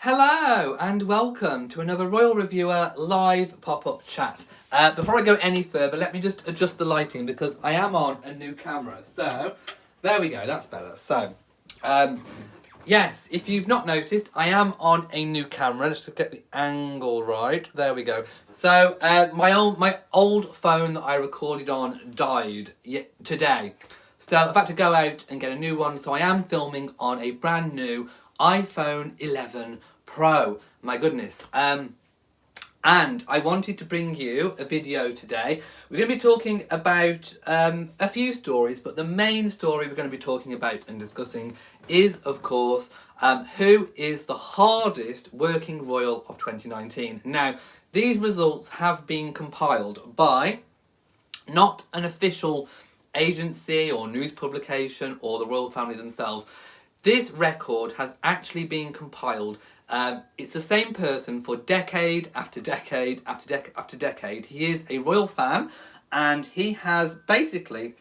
Hello and welcome to another Royal Reviewer live pop-up chat. Before I go any further, let me just adjust the lighting because I am on a new camera. So, there we go, that's better. So, yes, if you've not noticed, I am on a new camera. Let's just get the angle right. There we go. So, my old phone that I recorded on died today. So I've had to go out and get a new one. So I am filming on a brand new iPhone 11 Pro. My goodness. And I wanted to bring you a video today. We're going to be talking about a few stories, but the main story we're going to be talking about and discussing is, of course, who is the hardest working royal of 2019. Now, these results have been compiled by not an official agency or news publication or the royal family themselves. This record has actually been compiled. It's the same person for decade after decade after decade. He is a royal fan, and he has basically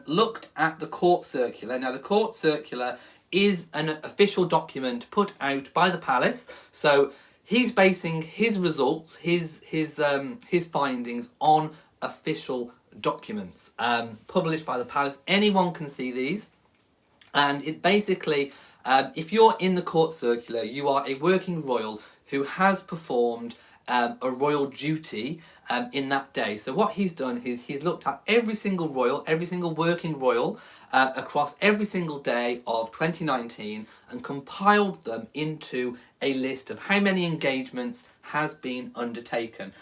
looked at the court circular. Now, the court circular is an official document put out by the palace, so he's basing his results, his findings on official documents published by the palace. Anyone can see these, and it basically, if you're in the court circular, you are a working royal who has performed a royal duty in that day. So what he's done is he's looked at every single royal, every single working royal across every single day of 2019 and compiled them into a list of how many engagements has been undertaken.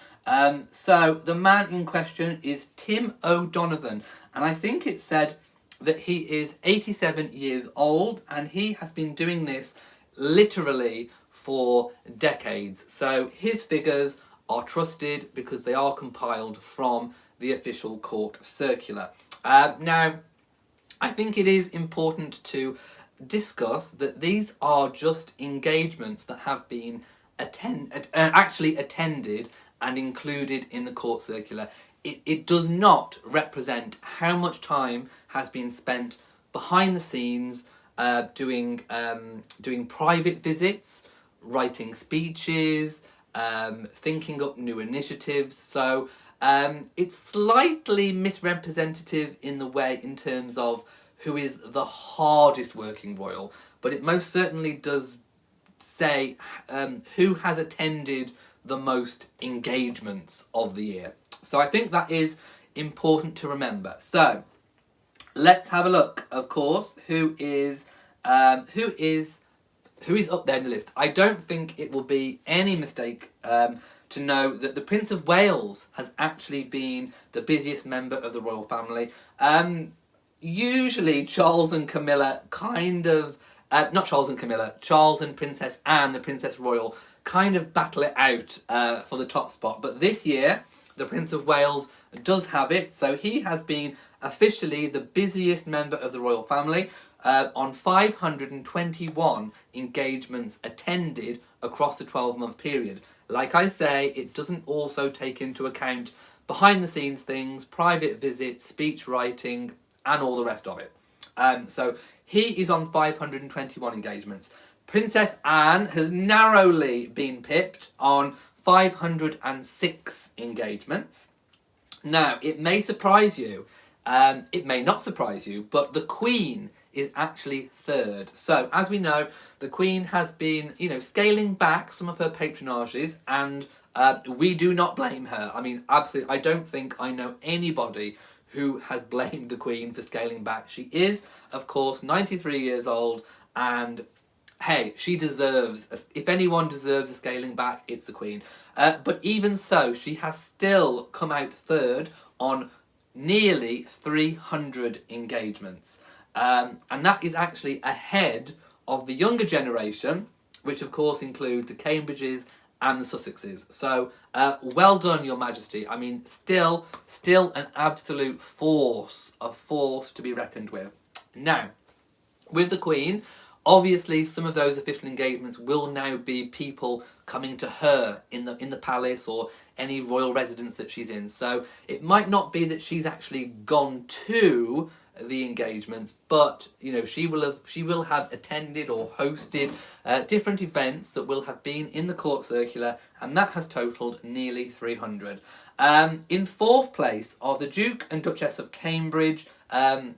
So the man in question is Tim O'Donovan, and I think it said that he is 87 years old, and he has been doing this literally for decades. So his figures are trusted because they are compiled from the official court circular. Now, I think it is important to discuss that these are just engagements that have been actually attended and included in the court circular. It does not represent how much time has been spent behind the scenes doing private visits, writing speeches, thinking up new initiatives. So it's slightly misrepresentative in terms of who is the hardest working royal, but it most certainly does say who has attended the most engagements of the year. So I think that is important to remember. So let's have a look, of course, who is up there in the list. I don't think it will be any mistake to know that the Prince of Wales has actually been the busiest member of the royal family. Usually Charles and Camilla Charles and Princess Anne, the Princess Royal, kind of battle it out for the top spot. But this year, the Prince of Wales does have it, so he has been officially the busiest member of the royal family on 521 engagements attended across the 12-month period. Like I say, it doesn't also take into account behind the scenes things, private visits, speech writing, and all the rest of it. So he is on 521 engagements. Princess Anne has narrowly been pipped on 506 engagements. Now, it may surprise you, it may not surprise you, but the Queen is actually third. So, as we know, the Queen has been, scaling back some of her patronages, and we do not blame her. I mean, absolutely, I don't think I know anybody who has blamed the Queen for scaling back. She is, of course, 93 years old, and hey, she deserves, if anyone deserves a scaling back, it's the Queen. But even so, she has still come out third on nearly 300 engagements. And that is actually ahead of the younger generation, which of course include the Cambridges and the Sussexes. So, well done, Your Majesty. I mean, still an absolute force, a force to be reckoned with. Now, with the Queen, obviously some of those official engagements will now be people coming to her in the palace or any royal residence that she's in. So it might not be that she's actually gone to the engagements, but you know, she will have attended or hosted different events that will have been in the court circular, and that has totalled nearly 300. In fourth place are the Duke and Duchess of Cambridge, and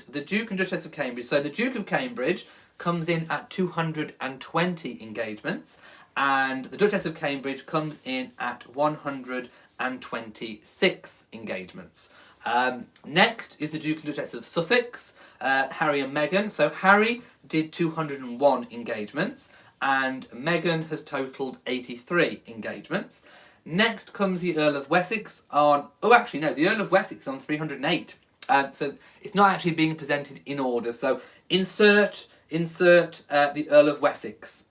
the Duke and Duchess of Cambridge. So the Duke of Cambridge comes in at 220 engagements, and the Duchess of Cambridge comes in at 126 engagements. Next is the Duke and Duchess of Sussex, Harry and Meghan. So Harry did 201 engagements, and Meghan has totalled 83 engagements. Next comes the Earl of Wessex on... Oh, actually, no, the Earl of Wessex on 308. So it's not actually being presented in order. So insert the Earl of Wessex,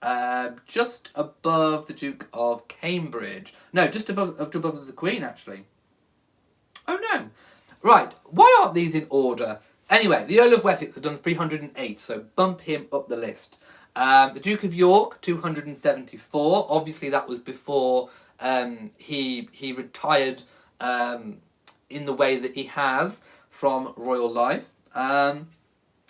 just above the Duke of Cambridge. No, just above the Queen, actually. Oh, no. Right, why aren't these in order? Anyway, the Earl of Wessex has done 308, so bump him up the list. The Duke of York, 274. Obviously, that was before he retired in the way that he has from royal life. And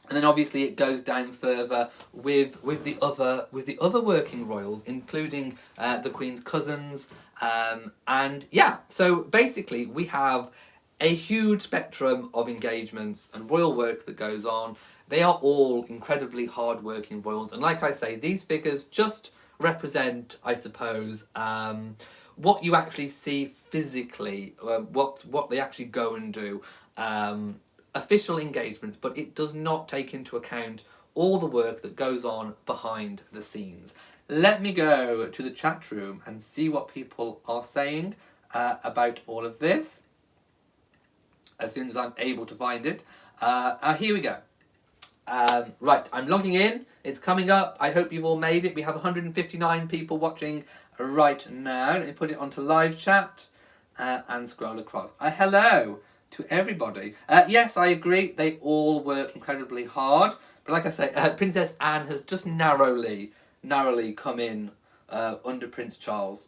then obviously it goes down further with the other working royals, including the Queen's cousins. And yeah, so basically we have a huge spectrum of engagements and royal work that goes on. They are all incredibly hard-working royals, and like I say, these figures just represent, I suppose, what you actually see physically, what they actually go and do, official engagements, but it does not take into account all the work that goes on behind the scenes. Let me go to the chat room and see what people are saying about all of this, as soon as I'm able to find it. Here we go. Right, I'm logging in. It's coming up. I hope you've all made it. We have 159 people watching right now. Let me put it onto live chat and scroll across. Hello to everybody. Yes, I agree. They all work incredibly hard. But like I say, Princess Anne has just narrowly come in under Prince Charles.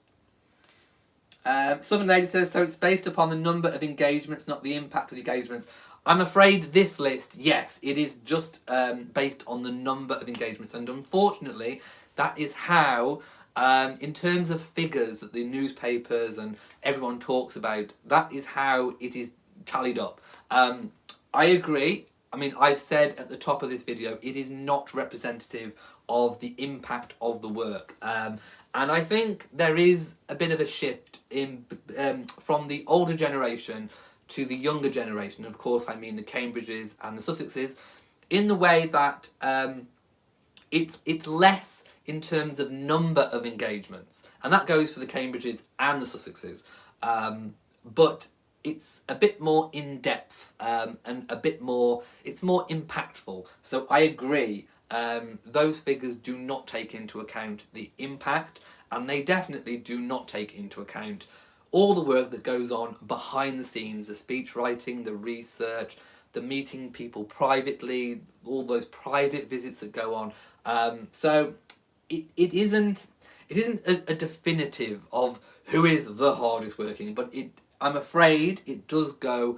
Southern Lady says, so it's based upon the number of engagements, not the impact of the engagements. I'm afraid this list, yes, it is just based on the number of engagements. And unfortunately, that is how, in terms of figures that the newspapers and everyone talks about, that is how it is tallied up. I agree. I mean, I've said at the top of this video, it is not representative of the impact of the work. And I think there is a bit of a shift in from the older generation to the younger generation. Of course, I mean the Cambridges and the Sussexes, in the way that it's less in terms of number of engagements, and that goes for the Cambridges and the Sussexes. But it's a bit more in depth and a bit more. It's more impactful. So I agree. Those figures do not take into account the impact, and they definitely do not take into account all the work that goes on behind the scenes, the speech writing, the research, the meeting people privately, all those private visits that go on. So it isn't a definitive of who is the hardest working, but I'm afraid it does go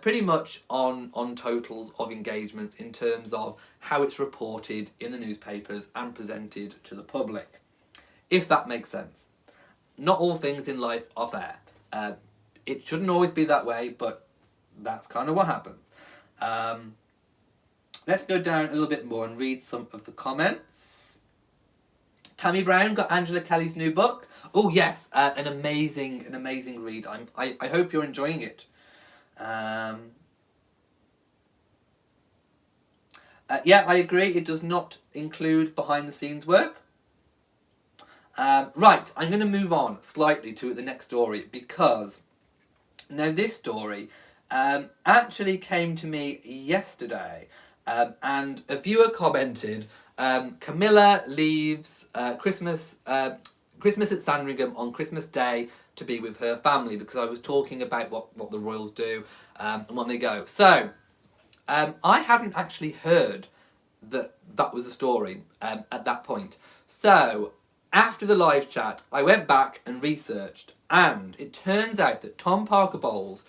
pretty much on totals of engagements in terms of how it's reported in the newspapers and presented to the public, if that makes sense. Not all things in life are fair. It shouldn't always be that way, but that's kind of what happens. Let's go down a little bit more and read some of the comments. Tammy Brown got Angela Kelly's new book. Oh yes, an amazing read. I hope you're enjoying it. Yeah, I agree. It does not include behind the scenes work. Right, I'm going to move on slightly to the next story, because now this story actually came to me yesterday, and a viewer commented, Camilla leaves Christmas at Sandringham on Christmas Day to be with her family, because I was talking about what the royals do and when they go. So I hadn't actually heard that was the story at that point. So after the live chat, I went back and researched, and it turns out that Tom Parker Bowles,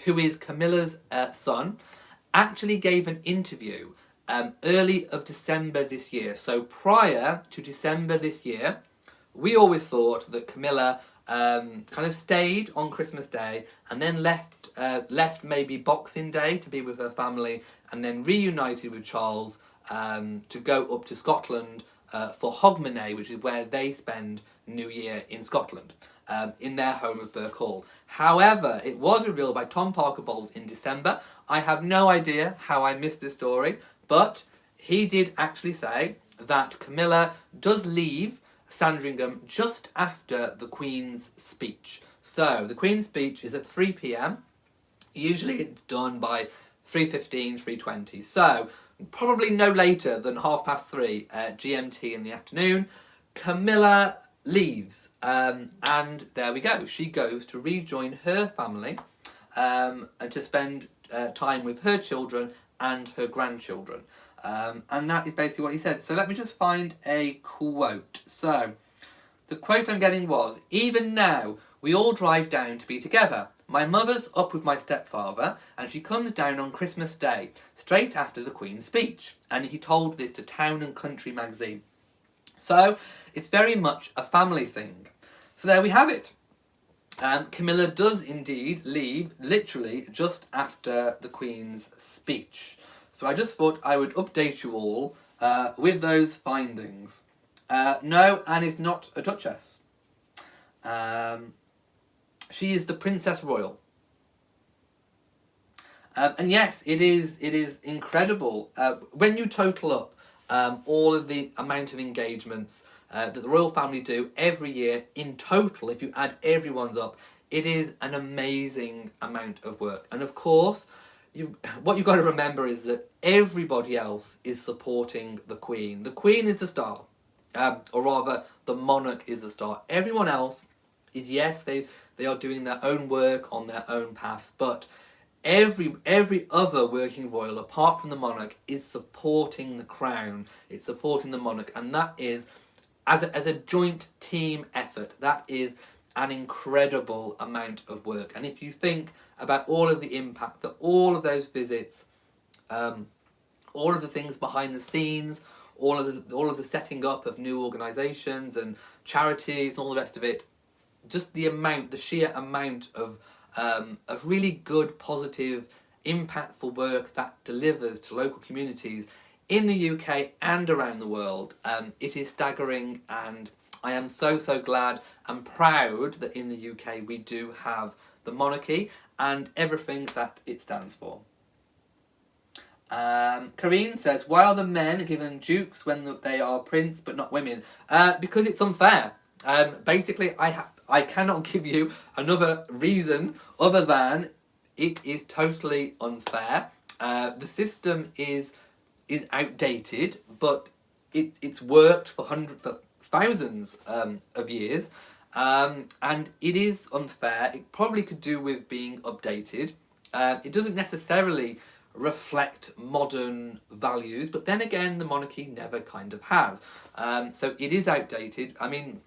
who is Camilla's son, actually gave an interview early of December this year. So prior to December this year, we always thought that Camilla kind of stayed on Christmas Day and then left maybe Boxing Day to be with her family, and then reunited with Charles to go up to Scotland for Hogmanay, which is where they spend New Year in Scotland, in their home of Birk Hall. However, it was revealed by Tom Parker Bowles in December. I have no idea how I missed this story, but he did actually say that Camilla does leave Sandringham just after the Queen's speech. So the Queen's speech is at 3 p.m. Usually it's done by 3:15, 3:20. So probably no later than 3:30 GMT in the afternoon. Camilla leaves, and there we go. She goes to rejoin her family and to spend time with her children and her grandchildren. And that is basically what he said. So let me just find a quote. So the quote I'm getting was, "Even now, we all drive down to be together. My mother's up with my stepfather, and she comes down on Christmas Day, straight after the Queen's speech." And he told this to Town and Country magazine. So it's very much a family thing. So there we have it. Camilla does indeed leave literally just after the Queen's speech. So I just thought I would update you all with those findings. No, Anne is not a duchess. She is the Princess Royal. And yes, it is incredible. When you total up all of the amount of engagements that the royal family do every year in total, if you add everyone's up, it is an amazing amount of work. And of course, what you've got to remember is that everybody else is supporting the Queen. The Queen is the star, or rather, the monarch is the star. Everyone else is, yes, they are doing their own work on their own paths, but every other working royal, apart from the monarch, is supporting the crown. It's supporting the monarch, and that is, as a joint team effort, that is an incredible amount of work. And if you think about all of the impact that all of those visits, all of the things behind the scenes, all of the setting up of new organisations and charities and all the rest of it, just the sheer amount of really good, positive, impactful work that delivers to local communities in the UK and around the world, it is staggering, and I am so glad and proud that in the UK we do have the monarchy and everything that it stands for. Karine says, why are the men given dukes when they are prince but not women? Because it's unfair. Basically, I cannot give you another reason other than it is totally unfair. The system is outdated, but it's worked for thousands of years, and it is unfair. It probably could do with being updated. It doesn't necessarily reflect modern values, but then again, the monarchy never kind of has. So it is outdated. I mean,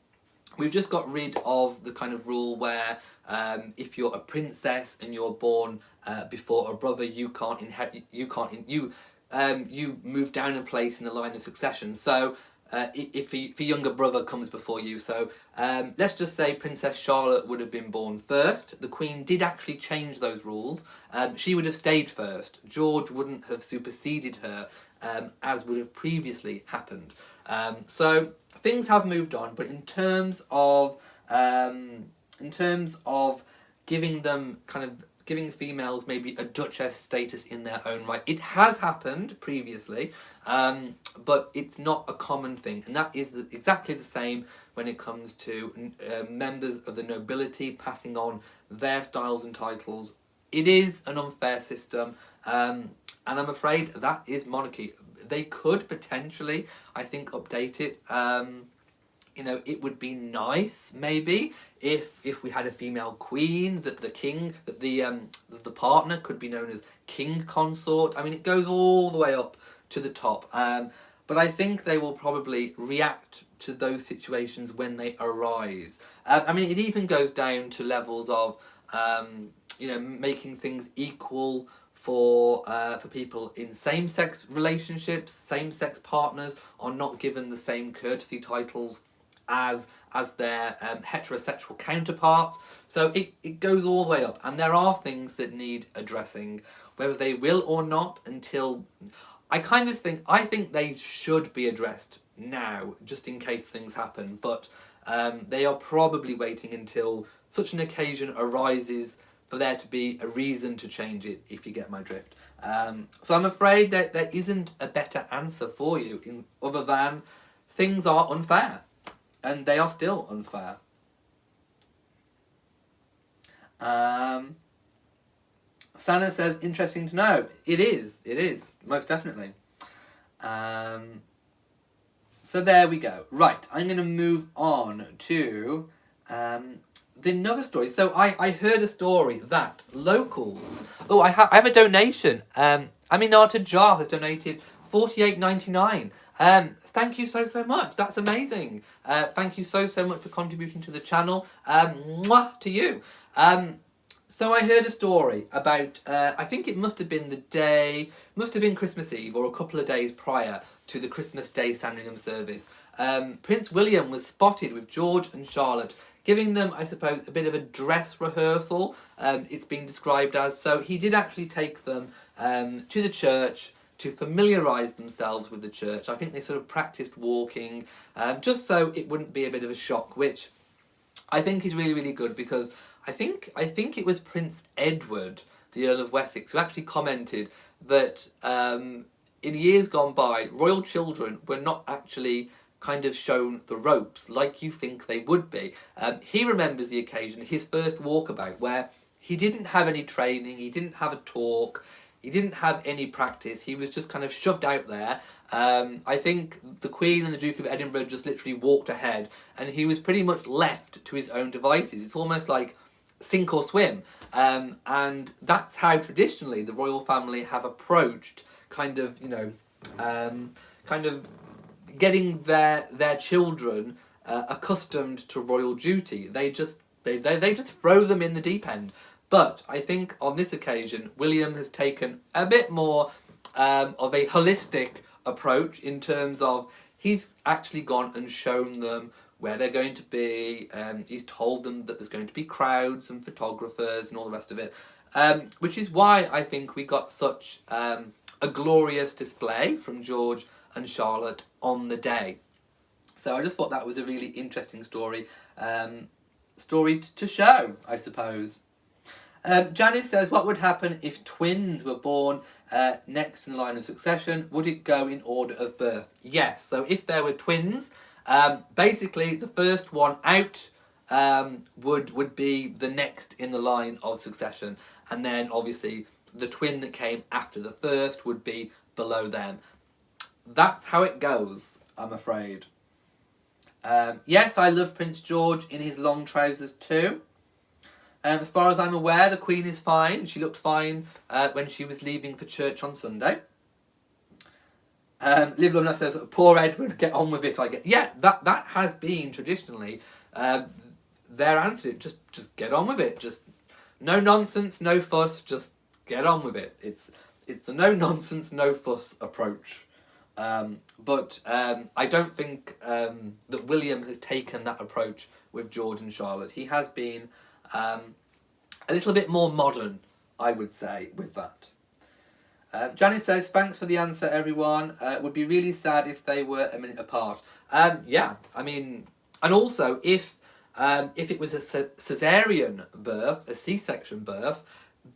we've just got rid of the kind of rule where if you're a princess and you're born before a brother, you can't inherit. You move down a place in the line of succession. So if a younger brother comes before you, so let's just say Princess Charlotte would have been born first. The Queen did actually change those rules. She would have stayed first. George wouldn't have superseded her as would have previously happened. So things have moved on, but in terms of giving females maybe a duchess status in their own right, it has happened previously, but it's not a common thing, and that is exactly the same when it comes to members of the nobility passing on their styles and titles. It is an unfair system, and I'm afraid that is monarchy. They could potentially, I think, update it. It would be nice maybe if we had a female queen, that the partner could be known as king consort. I mean, it goes all the way up to the top. But I think they will probably react to those situations when they arise. I mean, it even goes down to levels of making things equal for people in same-sex relationships. Same-sex partners are not given the same courtesy titles as their heterosexual counterparts. So it goes all the way up, and there are things that need addressing, whether they will or not until... I think they should be addressed now, just in case things happen, but they are probably waiting until such an occasion arises for there to be a reason to change it, if you get my drift. So I'm afraid that there isn't a better answer for you other than things are unfair, and they are still unfair. Sana says, interesting to know. It is, most definitely. So there we go. Right, I'm going to move on to another story. So I heard a story that locals... Oh, I have a donation. Aminata Jar has donated $48.99. Thank you so much. That's amazing. Thank you so much for contributing to the channel. Mwah to you. So I heard a story about, I think it must have been Christmas Eve or a couple of days prior to the Christmas Day Sandringham service. Prince William was spotted with George and Charlotte, giving them, I suppose, a bit of a dress rehearsal, it's been described as. So he did actually take them to the church to familiarise themselves with the church. I think they sort of practised walking, just so it wouldn't be a bit of a shock, which I think is really, really good, because I think it was Prince Edward, the Earl of Wessex, who actually commented that in years gone by, royal children were not actually kind of shown the ropes like you think they would be. He remembers the occasion, his first walkabout, where he didn't have any training, he didn't have a talk, he didn't have any practice, he was just kind of shoved out there. I think the Queen and the Duke of Edinburgh just literally walked ahead, and he was pretty much left to his own devices. It's almost like sink or swim, and that's how traditionally the royal family have approached kind of getting their children accustomed to royal duty. They just throw them in the deep end. But I think on this occasion, William has taken a bit more of a holistic approach, in terms of he's actually gone and shown them where they're going to be. He's told them that there's going to be crowds and photographers and all the rest of it, which is why I think we got such a glorious display from George and Charlotte on the day. So I just thought that was a really interesting story to show, I suppose. Janice says, what would happen if twins were born next in the line of succession? Would it go in order of birth? Yes, so if there were twins, basically the first one out would be the next in the line of succession, and then obviously the twin that came after the first would be below them. That's how it goes, I'm afraid. Yes, I love Prince George in his long trousers too. As far as I'm aware, the Queen is fine. She looked fine when she was leaving for church on Sunday. Liv Luna says, poor Edward, get on with it, I get. Yeah, that has been traditionally their answer. Just get on with it. Just no nonsense, no fuss, just get on with it. It's the no nonsense, no fuss approach. But I don't think that William has taken that approach with George and Charlotte. He has been a little bit more modern, I would say, with that. Janice says, thanks for the answer, everyone. Would be really sad if they were a minute apart. Yeah, I mean, and also if it was a caesarean birth, a C-section birth,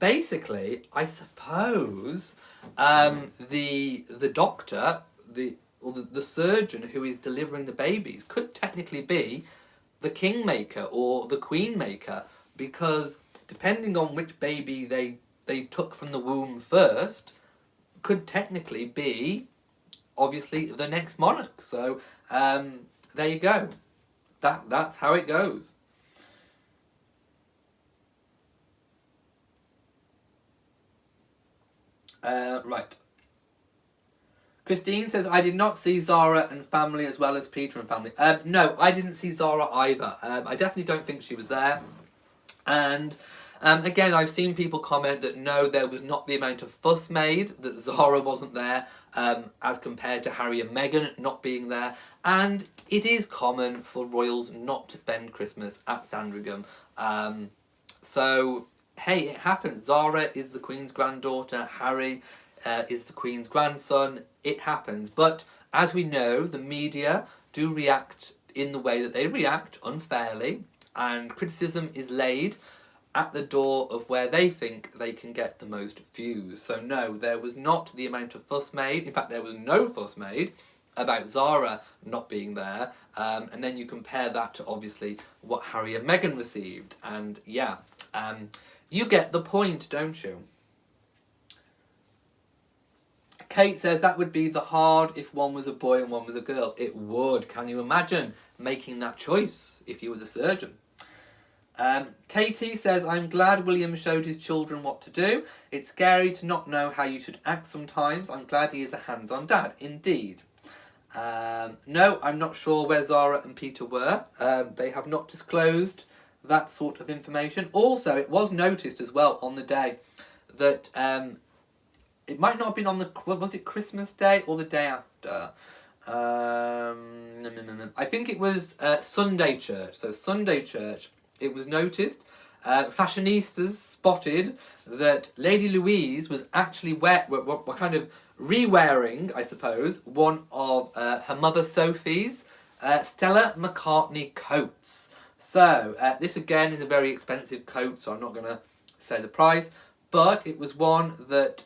basically, I suppose the doctor, the surgeon who is delivering the babies could technically be the kingmaker or the queenmaker, because depending on which baby they took from the womb first, could technically be, obviously, the next monarch. So, there you go. That's how it goes. Right. Christine says, I did not see Zara and family as well as Peter and family. No, I didn't see Zara either. I definitely don't think she was there. And Again, I've seen people comment that no, there was not the amount of fuss made, that Zara wasn't there, as compared to Harry and Meghan not being there. And it is common for royals not to spend Christmas at Sandringham. So, hey, it happens. Zara is the Queen's granddaughter, Harry is the Queen's grandson. It happens. But as we know, the media do react in the way that they react, unfairly, and criticism is laid at the door of where they think they can get the most views. So no, there was not the amount of fuss made. In fact, there was no fuss made about Zara not being there. And then you compare that to obviously what Harry and Meghan received. And yeah, you get the point, don't you? Kate says that would be the hard if one was a boy and one was a girl. It would. Can you imagine making that choice if you were the surgeon? Katie says, I'm glad William showed his children what to do. It's scary to not know how you should act sometimes. I'm glad he is a hands-on dad. Indeed. No, I'm not sure where Zara and Peter were. They have not disclosed that sort of information. Also, it was noticed as well on the day that it might not have been on the... Was it Christmas Day or the day after? I think it was Sunday church. So Sunday church... It was noticed, fashionistas spotted that Lady Louise was actually were kind of re-wearing, I suppose, one of her mother Sophie's Stella McCartney coats. So this again is a very expensive coat, so I'm not going to say the price, but it was one that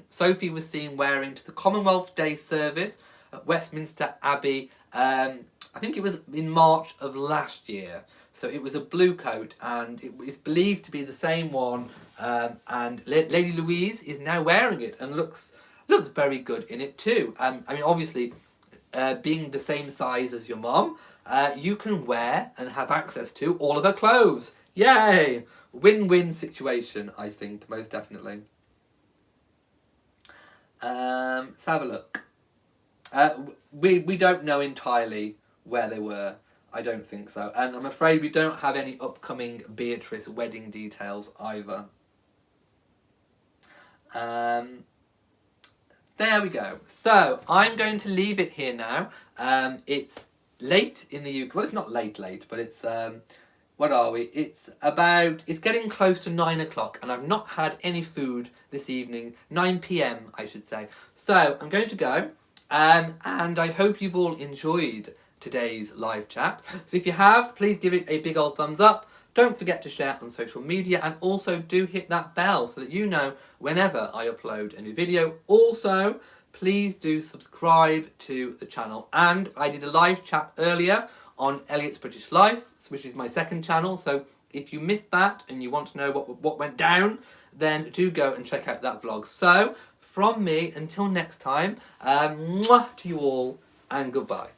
Sophie was seen wearing to the Commonwealth Day service at Westminster Abbey. I think it was in March of last year. So it was a blue coat, and it is believed to be the same one. And Lady Louise is now wearing it and looks very good in it too. I mean, obviously, being the same size as your mom, you can wear and have access to all of her clothes. Yay! Win-win situation, I think, most definitely. Let's have a look. We don't know entirely where they were. I don't think so. And I'm afraid we don't have any upcoming Beatrice wedding details either. There we go. So, I'm going to leave it here now. It's late in the UK. Well, it's not late, but it's... what are we? It's getting close to 9 o'clock, and I've not had any food this evening. 9 p.m, I should say. So, I'm going to go. And I hope you've all enjoyed today's live chat. So if you have, please give it a big old thumbs up. Don't forget to share on social media, and also do hit that bell so that you know whenever I upload a new video. Also, please do subscribe to the channel. And I did a live chat earlier on Elliot's British Life, which is my second channel. So if you missed that and you want to know what went down, then do go and check out that vlog. So from me, until next time, mwah to you all, and goodbye.